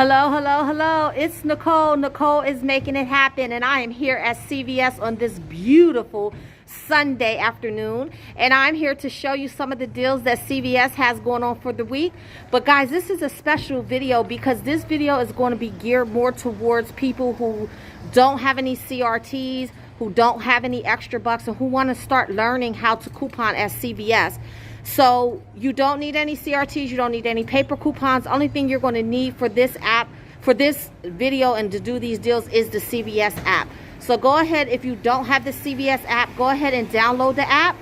Hello, hello, hello. It's Nicole. Nicole is making it happen, and I am here at CVS on this beautiful Sunday afternoon, and I'm here to show you some of the deals that CVS has going on for the week. But guys, this is a special video because this video is going to be geared more towards people who don't have any CRTs, who don't have any extra bucks, and who want to start learning how to coupon at CVS. So you don't need any CRTs, you don't need any paper coupons. Only thing you're going to need for this app, for this video and to do these deals is the CVS app. So go ahead, if you don't have the CVS app, go ahead and download the app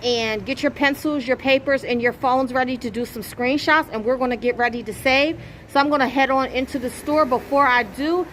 and get your pencils, your papers, and your phones ready to do some screenshots, and we're going to get ready to save. So I'm going to head on into the store. Before I do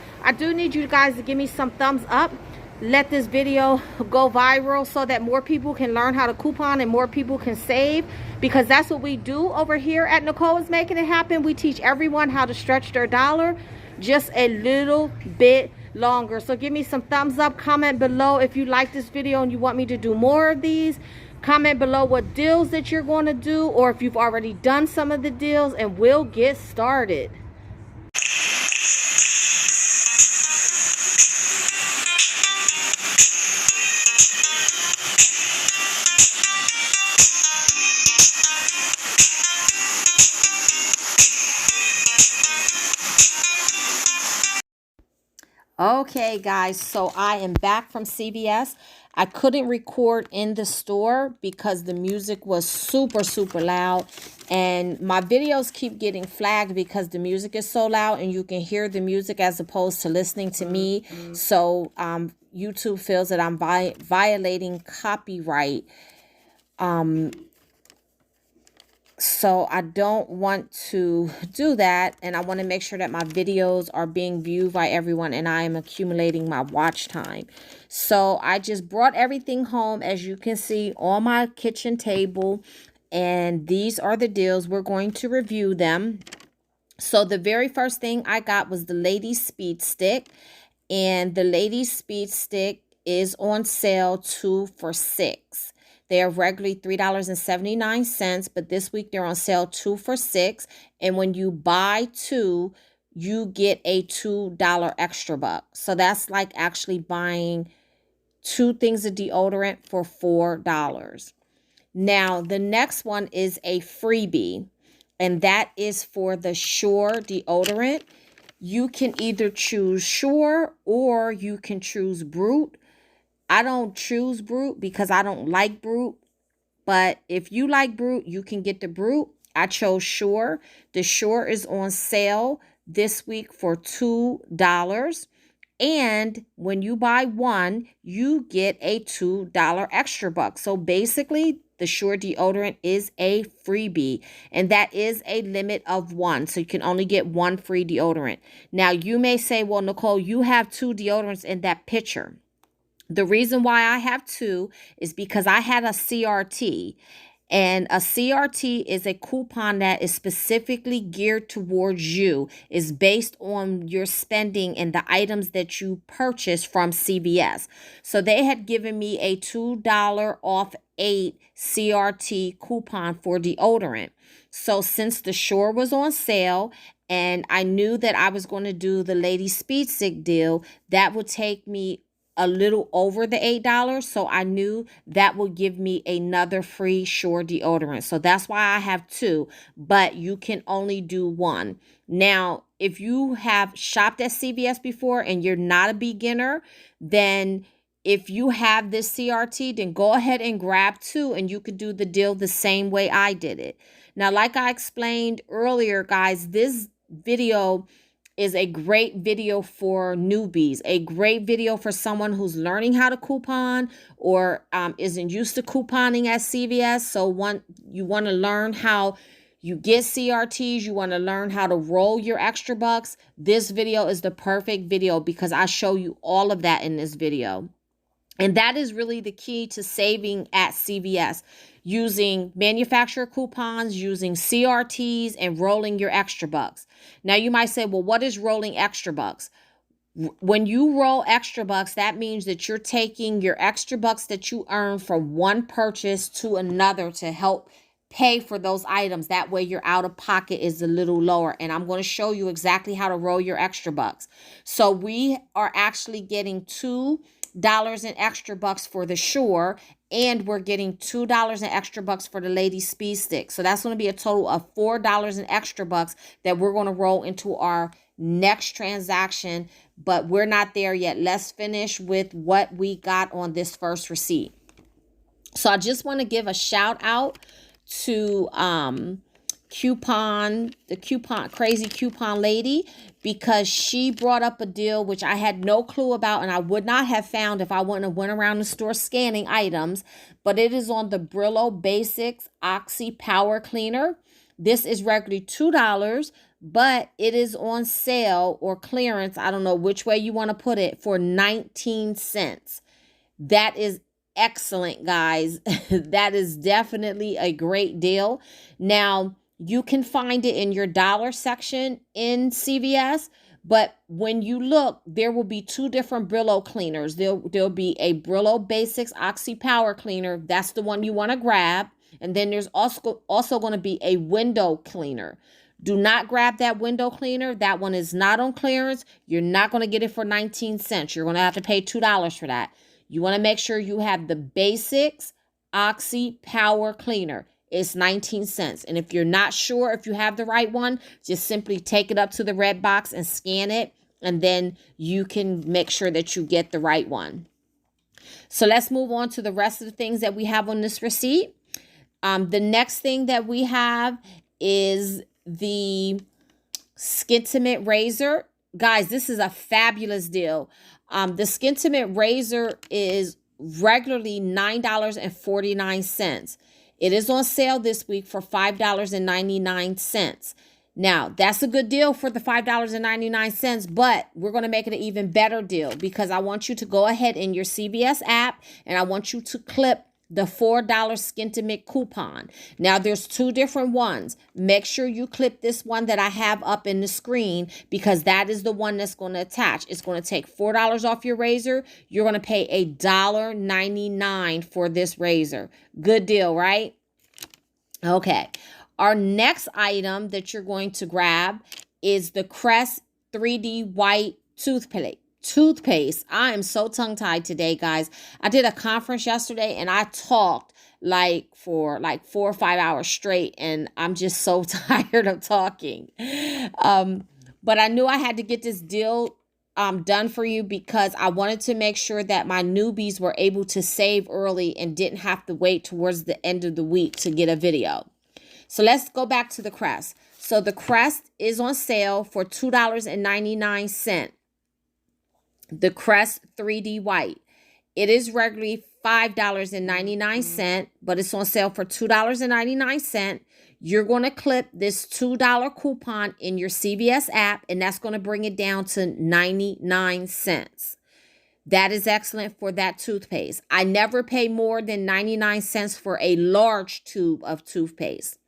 need you guys to give me some thumbs up. Let this video go viral so that more people can learn how to coupon and more people can save, because that's what we do over here at Nicole is Making It Happen. We teach everyone how to stretch their dollar just a little bit longer. So give me some thumbs up, comment below if you like this video and you want me to do more of these. Comment below what deals that you're going to do, or if you've already done some of the deals, and we'll get started. Okay guys, so I am back from CVS. I couldn't record in the store because the music was super loud, and my videos keep getting flagged because the music is so loud and you can hear the music as opposed to listening to me. So YouTube feels that I'm violating copyright. So I don't want to do that, and I want to make sure that my videos are being viewed by everyone and I am accumulating my watch time. So I just brought everything home, as you can see, on my kitchen table, and these are the deals. We're going to review them. So the very first thing I got was the Ladies Speed Stick, and the Ladies Speed Stick is on sale 2 for $6. They are regularly $3.79, but this week they're on sale 2 for $6. And when you buy 2, you get a $2 extra buck. So that's like actually buying 2 things of deodorant for $4. Now, the next one is a freebie, and that is for the Sure deodorant. You can either choose Sure or you can choose Brute. I don't choose Brute because I don't like Brute. But if you like Brute, you can get the Brute. I chose Sure. The Sure is on sale this week for $2. And when you buy 1, you get a $2 extra buck. So basically, the Sure deodorant is a freebie, and that is a limit of 1. So you can only get 1 free deodorant. Now, you may say, well, Nicole, you have 2 deodorants in that picture. The reason why I have 2 is because I had a CRT, and a CRT is a coupon that is specifically geared towards you. It's based on your spending and the items that you purchase from CVS. So they had given me a $2 off 8 CRT coupon for deodorant. So since the Sure was on sale, and I knew that I was going to do the Lady Speed Stick deal, that would take me a little over the $8. So I knew that would give me another free Sure deodorant. So that's why I have 2, but you can only do 1. Now, if you have shopped at CVS before and you're not a beginner, then if you have this CRT, then go ahead and grab 2 and you could do the deal the same way I did it. Now, like I explained earlier, guys, this video is a great video for newbies, a great video for someone who's learning how to coupon or isn't used to couponing at CVS. So you want to learn how you get CRTs, you want to learn how to roll your extra bucks. This video is the perfect video because I show you all of that in this video. And that is really the key to saving at CVS, using manufacturer coupons, using CRTs, and rolling your extra bucks. Now, you might say, well, what is rolling extra bucks? When you roll extra bucks, that means that you're taking your extra bucks that you earn from one purchase to another to help pay for those items. That way your out of pocket is a little lower. And I'm going to show you exactly how to roll your extra bucks. So we are actually getting $2 in extra bucks for the Shure, and we're getting $2 in extra bucks for the Lady Speed Stick. So that's going to be a total of $4 in extra bucks that we're going to roll into our next transaction, but we're not there yet. Let's finish with what we got on this first receipt. So I just want to give a shout out to crazy coupon lady, because she brought up a deal which I had no clue about and I would not have found if I wouldn't have went around the store scanning items. But it is on the Brillo Basics Oxy Power Cleaner. This is regularly $2, but it is on sale or clearance, I don't know which way you want to put it, for 19 cents. That is excellent, guys. That is definitely a great deal. Now, you can find it in your dollar section in CVS, but when you look, there will be two different Brillo cleaners. There'll be a Brillo Basics Oxy Power Cleaner. That's the one you want to grab. And then there's also going to be a window cleaner. Do not grab that window cleaner. That one is not on clearance. You're not going to get it for 19 cents. You're going to have to pay $2 for that. You want to make sure you have the Basics Oxy Power Cleaner. It's 19 cents. And if you're not sure if you have the right one, just simply take it up to the red box and scan it. And then you can make sure that you get the right one. So let's move on to the rest of the things that we have on this receipt. The next thing that we have is the Skintimate razor. Guys, this is a fabulous deal. The Skintimate razor is regularly $9.49. It is on sale this week for $5.99. Now, that's a good deal for the $5.99, but we're going to make it an even better deal, because I want you to go ahead in your CVS app and I want you to clip the $4 Skintimate coupon. Now, there's two different ones. Make sure you clip this one that I have up in the screen, because that is the one that's going to attach. It's going to take $4 off your razor. You're going to pay $1.99 for this razor. Good deal, right? Okay. Our next item that you're going to grab is the Crest 3D White Toothpaste. I am so tongue-tied today, guys. I did a conference yesterday and I talked for 4 or 5 hours straight, and I'm just so tired of talking. But I knew I had to get this deal done for you, because I wanted to make sure that my newbies were able to save early and didn't have to wait towards the end of the week to get a video. So let's go back to the Crest. So the Crest is on sale for $2.99. The Crest 3D White. It is regularly $5.99, but it's on sale for $2.99. You're going to clip this $2 coupon in your CVS app, and that's going to bring it down to 99 cents. That is excellent for that toothpaste. I never pay more than 99 cents for a large tube of toothpaste.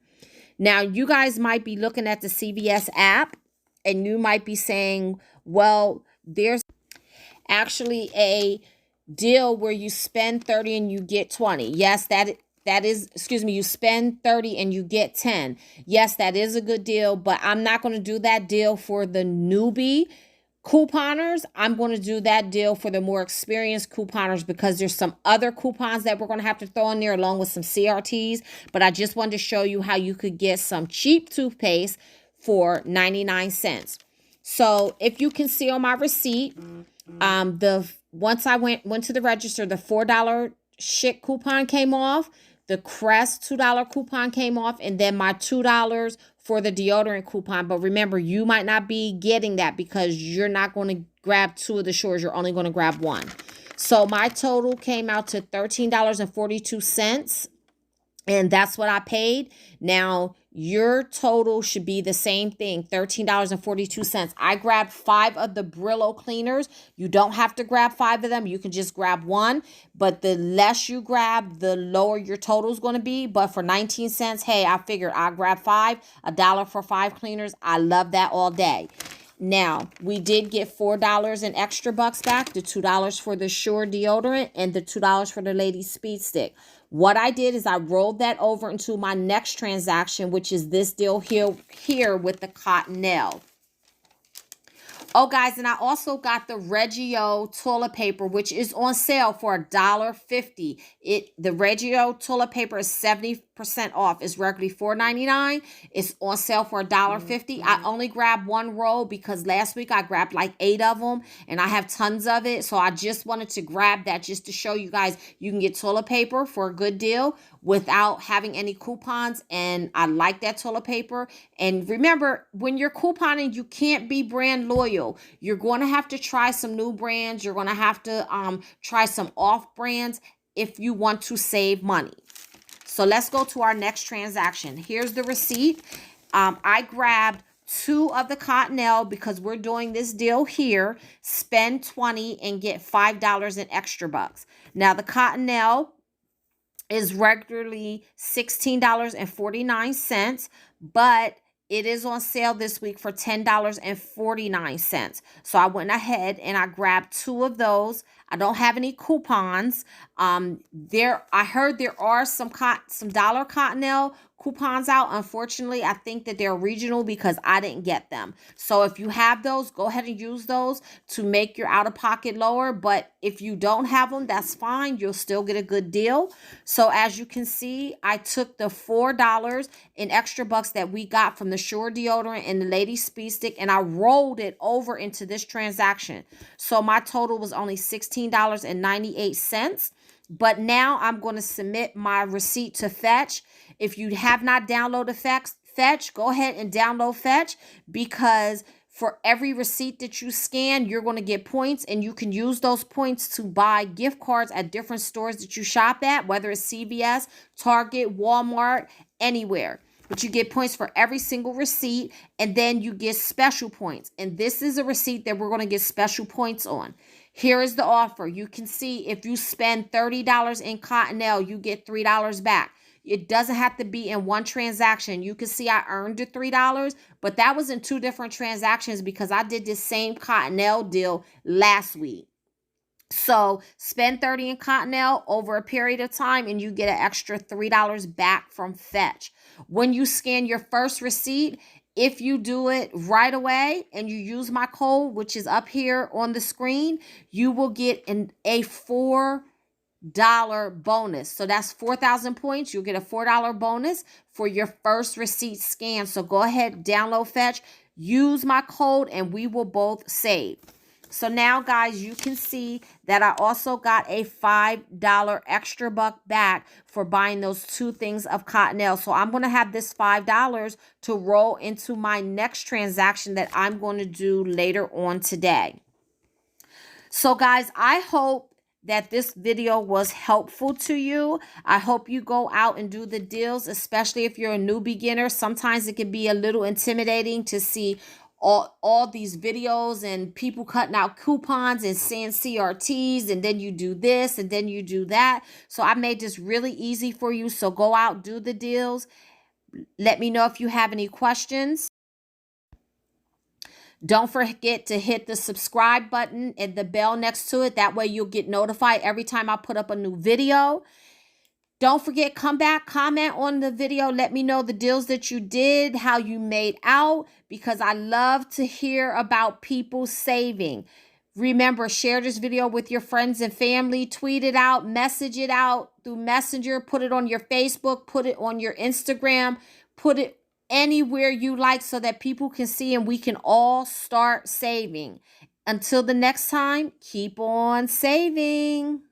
Now, you guys might be looking at the CVS app, and you might be saying, well, there's actually a deal where you spend 30 and you get 20. Yes, that is, you spend 30 and you get 10. Yes, that is a good deal, but I'm not going to do that deal for the newbie couponers. I'm going to do that deal for the more experienced couponers, because there's some other coupons that we're going to have to throw in there along with some CRTs. But I just wanted to show you how you could get some cheap toothpaste for 99 cents. So if you can see on my receipt, once I went to the register, the $4 shit coupon came off, the Crest $2 coupon came off, and then my $2 for the deodorant coupon. But remember, you might not be getting that because you're not going to grab two of the Shures. You're only going to grab one. So my total came out to $13.42. And that's what I paid. Now, your total should be the same thing, $13.42. I grabbed 5 of the Brillo cleaners. You don't have to grab 5 of them. You can just grab one. But the less you grab, the lower your total is going to be. But for 19 cents, hey, I figured I'll grab 5, $1 for 5 cleaners. I love that all day. Now, we did get $4 in extra bucks back, the $2 for the Shure deodorant and the $2 for the Lady Speed Stick. What I did is I rolled that over into my next transaction, which is this deal here with the Cottonelle. Oh, guys, and I also got the Regio toilet paper, which is on sale for $1.50. The Regio toilet paper is 70% off. It's regularly $4.99. It's on sale for $1.50. I only grabbed one roll because last week I grabbed like 8 of them, and I have tons of it. So I just wanted to grab that just to show you guys you can get toilet paper for a good deal without having any coupons, and I like that toilet paper. And remember, when you're couponing, you can't be brand loyal. You're going to have to try some new brands. You're going to have to try some off brands if you want to save money. So let's go to our next transaction. Here's the receipt. I grabbed 2 of the Cottonelle because we're doing this deal here. Spend $20 and get $5 in extra bucks. Now the Cottonelle is regularly $16.49, but it is on sale this week for $10.49. So I went ahead and I grabbed 2 of those. I don't have any coupons. I heard there are some Dollar Cottonelle coupons out. Unfortunately, I think that they're regional because I didn't get them. So if you have those, go ahead and use those to make your out-of-pocket lower. But if you don't have them, that's fine. You'll still get a good deal. So as you can see, I took the $4 in extra bucks that we got from the Sure deodorant and the Lady Speed Stick, and I rolled it over into this transaction. So my total was only $16.98. But now I'm going to submit my receipt to Fetch. If you have not downloaded Fetch, go ahead and download Fetch, because for every receipt that you scan, you're going to get points, and you can use those points to buy gift cards at different stores that you shop at, whether it's CVS, Target, Walmart, anywhere. But you get points for every single receipt, and then you get special points. And this is a receipt that we're going to get special points on. Here is the offer. You can see if you spend $30 in Cottonelle, you get $3 back. It doesn't have to be in one transaction. You can see I earned the $3, but that was in 2 different transactions because I did this same Cottonelle deal last week. So spend $30 in Cottonelle over a period of time, and you get an extra $3 back from Fetch. When you scan your first receipt, if you do it right away and you use my code, which is up here on the screen, you will get a $4 bonus. So that's 4,000 points. You'll get a $4 bonus for your first receipt scan. So go ahead, download Fetch, use my code, and we will both save. So now, guys, you can see that I also got a $5 extra buck back for buying those 2 things of Cottonelle. So I'm going to have this $5 to roll into my next transaction that I'm going to do later on today. So, guys, I hope that this video was helpful to you. I hope you go out and do the deals, especially if you're a new beginner. Sometimes it can be a little intimidating to see all these videos and people cutting out coupons and saying CRTs, and then you do this and then you do that. So I made this really easy for you. So go out, do the deals. Let me know if you have any questions. Don't forget to hit the subscribe button and the bell next to it. That way you'll get notified every time I put up a new video. Don't forget, come back, comment on the video. Let me know the deals that you did, how you made out, because I love to hear about people saving. Remember, share this video with your friends and family. Tweet it out, message it out through Messenger. Put it on your Facebook, put it on your Instagram, put it anywhere you like so that people can see and we can all start saving. Until the next time, keep on saving.